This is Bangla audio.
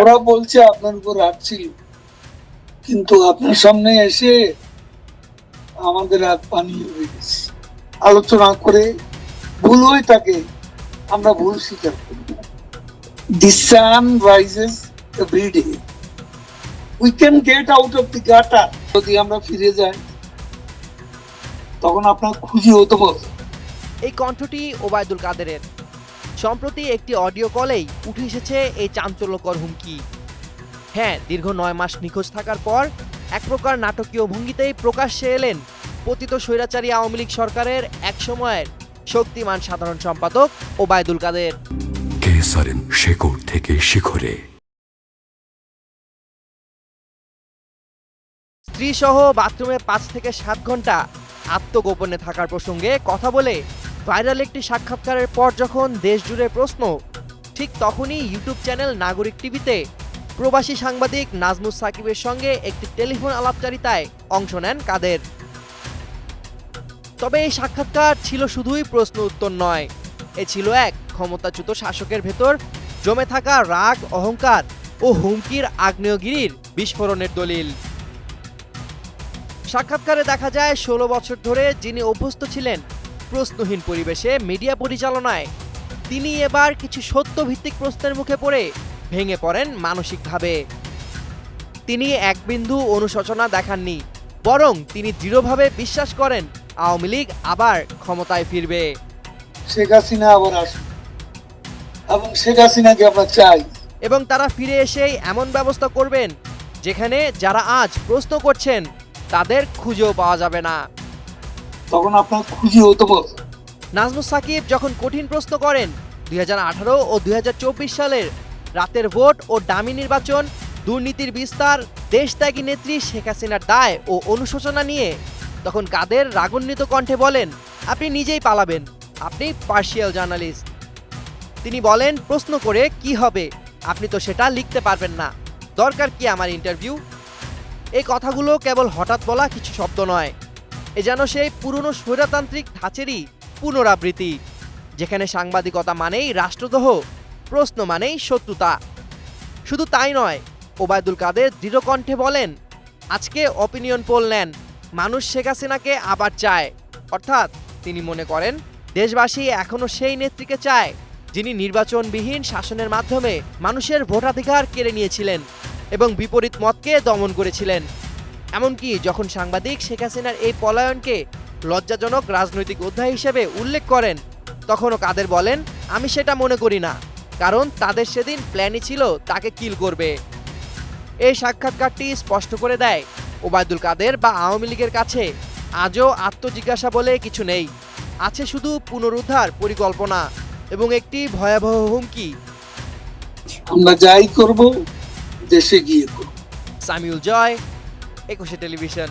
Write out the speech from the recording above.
ওরা বলছে আপনার উপর রাগ ছিল, কিন্তু আপনার সামনে এসে আমাদের রাগ পানি হয়ে গেছে। আলোচনা করে ভুল হয়ে থাকে, আমরা ভুল স্বীকার করি। The sun rises every day. We can get out of the gutter. যদি আমরা ফিরে যাই, তখন আপনার খুশি হতে পারবে। এই কণ্ঠটি ওবায়দুল কাদেরের। সম্প্রতি একটি অডিও কলেই উঠে এসেছে এই চাঞ্চল্যকর হুমকি। হ্যাঁ, দীর্ঘ 9 মাস নিখোঁজ থাকার পর এক প্রকার নাটকীয় ভঙ্গিতেই প্রকাশ্যে এলেন পতিত স্বৈরাচারী আওয়ামী লীগ সরকারের এক সময়ের শক্তিমান সাধারণ সম্পাদক ওবায়দুল কাদের। কেসারেন শেকড় থেকে শিখরে। স্ত্রী সহ বাথরুমে 5 থেকে 7 ঘন্টা আত্মগোপনে থাকার প্রসঙ্গে কথা বলে ভাইরাল একটি সাক্ষাৎকারের পর যখন দেশ জুড়ে প্রশ্ন, ঠিক তখনই ইউটিউব চ্যানেল নাগরিক টিভিতে প্রবাসী সাংবাদিক নাজমুস সাকিবের সঙ্গে একটি টেলিফোন আলাপচারিতায় অংশ নেন কাদের। তবে এই সাক্ষাৎকার ছিল শুধুই প্রশ্ন উত্তর নয়, এ ছিল এক ক্ষমতাচ্যুত শাসকের ভেতর জমে থাকা রাগ, অহংকার ও হুমকির আগ্নেয়গিরির বিস্ফোরণের দলিল। সাক্ষাৎকারে দেখা যায় 16 বছর ধরে যিনি অভ্যস্ত ছিলেন প্রশ্নহীন পরিবেশে মিডিয়া পরিচালনায়, তিনি এবার কিছু সত্যভিত্তিক প্রশ্নের মুখে পড়ে ভেঙে পড়েন মানসিকভাবে। তিনি এক বিন্দু অনুশোচনা দেখাননি, বরং তিনি দৃঢ়ভাবে বিশ্বাস করেন আওয়ামী লীগ আবার ক্ষমতায় ফিরবে। শেখ হাসিনা আবার আসুন, এবং শেখ হাসিনাকে আমরা চাই। এবং তারা ফিরে এসেই এমন ব্যবস্থা করবেন যেখানে যারা আজ প্রশ্ন করছেন তাদের খুঁজেও পাওয়া যাবে না। তখন আপনার খুশি হতে পারবে। নাজমুস সাকিব যখন কঠিন প্রশ্ন করেন 2018 ও 2024 সালের রাতের ভোট ও ডামি নির্বাচন, দুর্নীতির বিস্তার, দেশত্যাগী নেত্রী শেখ হাসিনার দায় ও অনুশোচনা নিয়ে, তখন কাদের রাগান্বিত কণ্ঠে বলেন, আপনি নিজেই পালাবেন, আপনি পার্শিয়াল জার্নালিস্ট। তিনি বলেন, প্রশ্ন করে কি হবে, আপনি তো সেটা লিখতে পারবেন না, দরকার কি আমার ইন্টারভিউ। এই কথাগুলো কেবল হঠাৎ বলা কিছু শব্দ নয়, এ যেন সেই পুরনো স্বৈরতান্ত্রিক ধাঁচেরই পুনরাবৃত্তি, যেখানে সাংবাদিকতা মানেই রাষ্ট্রদ্রোহ, প্রশ্ন মানেই শত্রুতা। শুধু তাই নয়, ওবায়দুল কাদের দৃঢ় কণ্ঠে বলেন, আজকে অপিনিয়ন পোল নেন, মানুষ শেখ হাসিনাকে আবার চায়। অর্থাৎ তিনি মনে করেন দেশবাসী এখনও সেই নেত্রীকে চায় যিনি নির্বাচনবিহীন শাসনের মাধ্যমে মানুষের ভোটাধিকার কেড়ে নিয়েছিলেন এবং বিপরীত মতকে দমন করেছিলেন। এমনকি যখন সাংবাদিক শেখ হাসিনার এই পলায়নকে লজ্জাজনক রাজনৈতিক অধ্যায় হিসেবে উল্লেখ করেন, তখনও কাদের বলেন, আমি সেটা মনে করি না, কারণ তাদের সেদিন প্ল্যানই ছিল তাকে কিল করবে। এই সাক্ষাৎকারটি স্পষ্ট করে দেয় ওবায়দুল কাদের বা আওয়ামী লীগের কাছে আজও আত্মজিজ্ঞাসা বলে কিছু নেই, আছে শুধু পুনরুদ্ধার পরিকল্পনা এবং একটি ভয়াবহ হুমকি। আমরা যাই করব, দেশে গিয়ে করব। সামিউল জয়, 21 টেলিভিশন।